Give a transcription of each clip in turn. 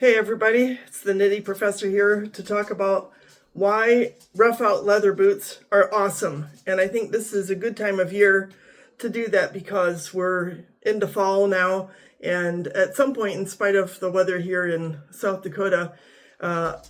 Hey everybody, it's the Nitty Professor here to talk about why Roughout leather boots are awesome. And I think this is a good time of year to do that because we're into fall now, and at some point, in spite of the weather here in South Dakota,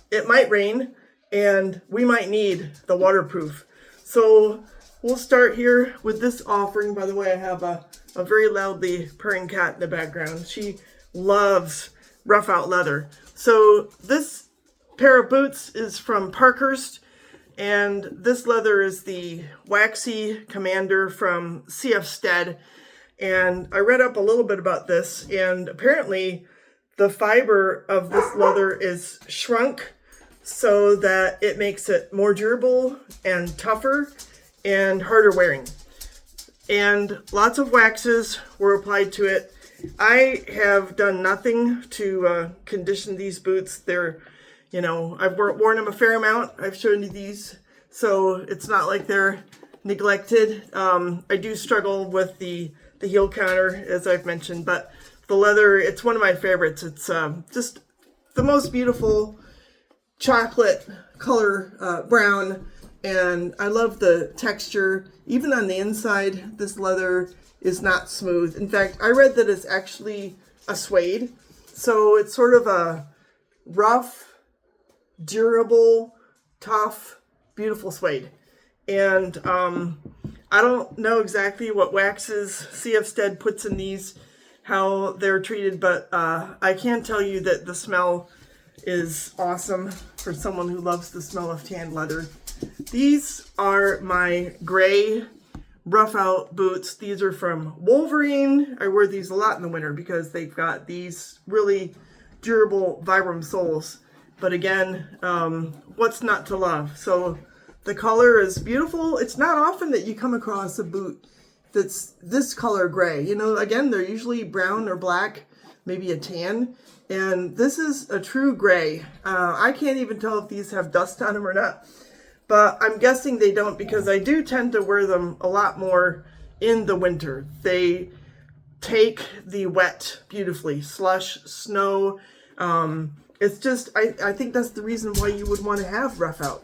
it might rain and we might need the waterproof. So we'll start here with this offering. By the way, I have a very loudly purring cat in the background. She loves Roughout leather. So this pair of boots is from Parkhurst, and this leather is the Waxy Commander from CF Stead. And I read up a little bit about this, and apparently the fiber of this leather is shrunk so that it makes it more durable and tougher and harder wearing. And lots of waxes were applied to it. I have done nothing to condition these boots. They're, I've worn them a fair amount. I've shown you these, so it's not like they're neglected. I do struggle with the heel counter, as I've mentioned, but the leather, it's one of my favorites. It's just the most beautiful chocolate color, brown, and I love the texture. Even on the inside, this leather is not smooth. In fact, I read that it's actually a suede. So it's sort of a rough, durable, tough, beautiful suede. And I don't know exactly what waxes CF Stead puts in these, how they're treated, but I can tell you that the smell is awesome for someone who loves the smell of tanned leather. These are my gray Roughout boots. These are from Wolverine. I wear these a lot in the winter because they've got these really durable Vibram soles. But again, what's not to love? So the color is beautiful. It's not often that you come across a boot that's this color gray. Again, they're usually brown or black, maybe a tan. And this is a true gray. I can't even tell if these have dust on them or not. But I'm guessing they don't, because I do tend to wear them a lot more in the winter. They take the wet beautifully, slush, snow. It's just, I think that's the reason why you would want to have Roughout,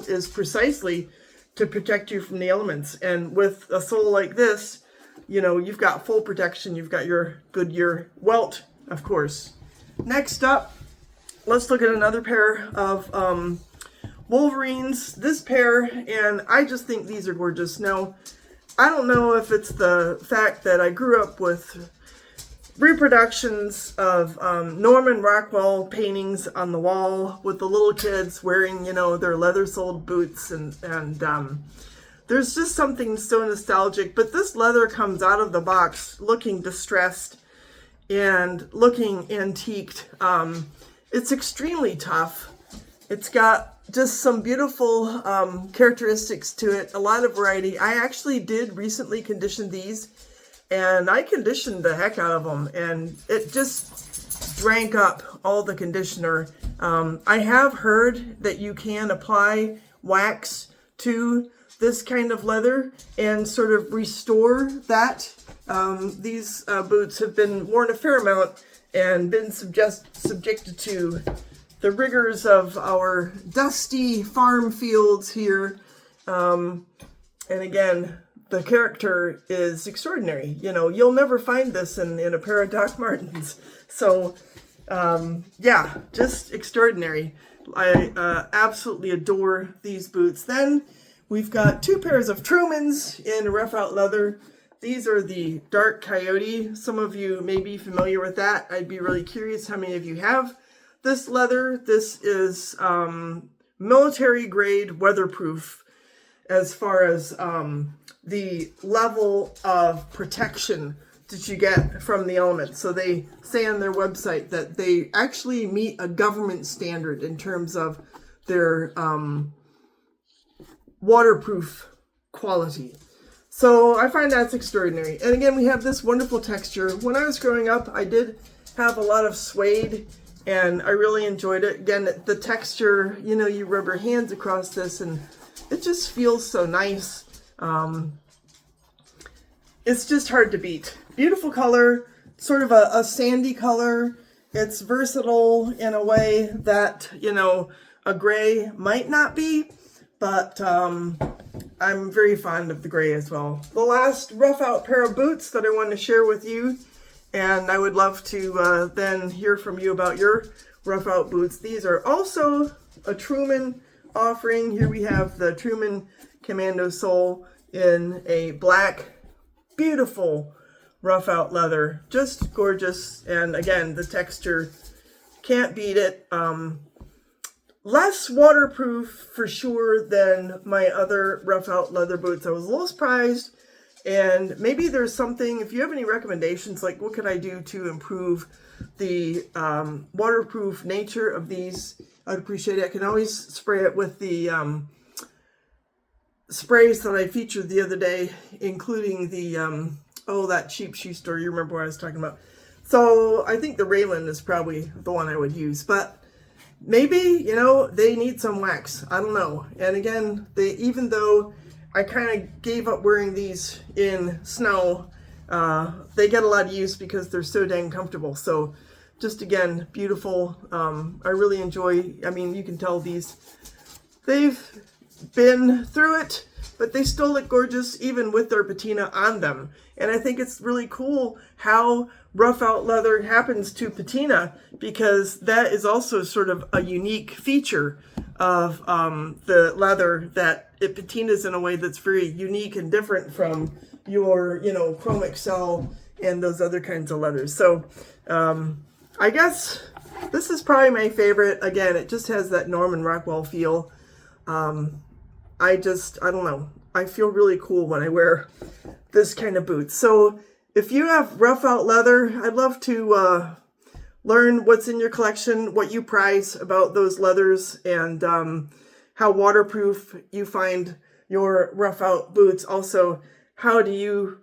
is precisely to protect you from the elements. And with a sole like this, you've got full protection. You've got your Goodyear welt, of course. Next up, let's look at another pair of Wolverines, this pair, and I just think these are gorgeous. Now, I don't know if it's the fact that I grew up with reproductions of Norman Rockwell paintings on the wall with the little kids wearing, their leather-soled boots, and there's just something so nostalgic. But this leather comes out of the box looking distressed and looking antiqued. It's extremely tough. It's got just some beautiful characteristics to it, a lot of variety. I actually did recently condition these, and I conditioned the heck out of them, and it just drank up all the conditioner. I have heard that you can apply wax to this kind of leather and sort of restore that. These boots have been worn a fair amount and been subjected to the rigors of our dusty farm fields here. And again, the character is extraordinary. You'll never find this in a pair of Doc Martens. So, yeah, just extraordinary. I absolutely adore these boots. Then we've got two pairs of Trumans in Roughout leather. These are the dark coyote. Some of you may be familiar with that. I'd be really curious how many of you have this leather. This is military grade weatherproof as far as the level of protection that you get from the elements. So they say on their website that they actually meet a government standard in terms of their waterproof quality. So I find that's extraordinary. And again, we have this wonderful texture. When I was growing up, I did have a lot of suede, and I really enjoyed it. Again, the texture, you rub your hands across this and it just feels so nice. It's just hard to beat. Beautiful color, sort of a sandy color. It's versatile in a way that, you know, a gray might not be, but I'm very fond of the gray as well. The last Roughout pair of boots that I want to share with you, and I would love to then hear from you about your Roughout boots. These are also a Truman offering. Here we have the Truman Commando sole in a black, beautiful Roughout leather, just gorgeous. And again, the texture, can't beat it. Less waterproof for sure than my other Roughout leather boots. I was a little surprised, and maybe there's something, if you have any recommendations, like what could I do to improve the waterproof nature of these, I'd appreciate it. I can always spray it with the sprays that I featured the other day, including the that cheap shoe store. You remember what I was talking about. So I think the Raylan is probably the one I would use, but maybe, you know, they need some wax. I don't know. And again, even though I kind of gave up wearing these in snow, they get a lot of use because they're so dang comfortable. So just again, beautiful. I really enjoy, I mean, you can tell they've been through it, but they still look gorgeous even with their patina on them. And I think it's really cool how Roughout leather happens to patina, because that is also sort of a unique feature of the leather, that it patinas in a way that's very unique and different from your, you know, Chrome Excel and those other kinds of leathers. So I guess this is probably my favorite. Again, it just has that Norman Rockwell feel. I don't know. I feel really cool when I wear this kind of boots. So if you have Roughout leather, I'd love to learn what's in your collection, what you prize about those leathers, and how waterproof you find your Roughout boots. Also, how do you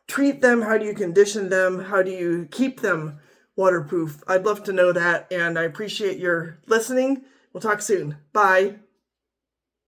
treat them? How do you condition them? How do you keep them waterproof? I'd love to know that, and I appreciate your listening. We'll talk soon. Bye.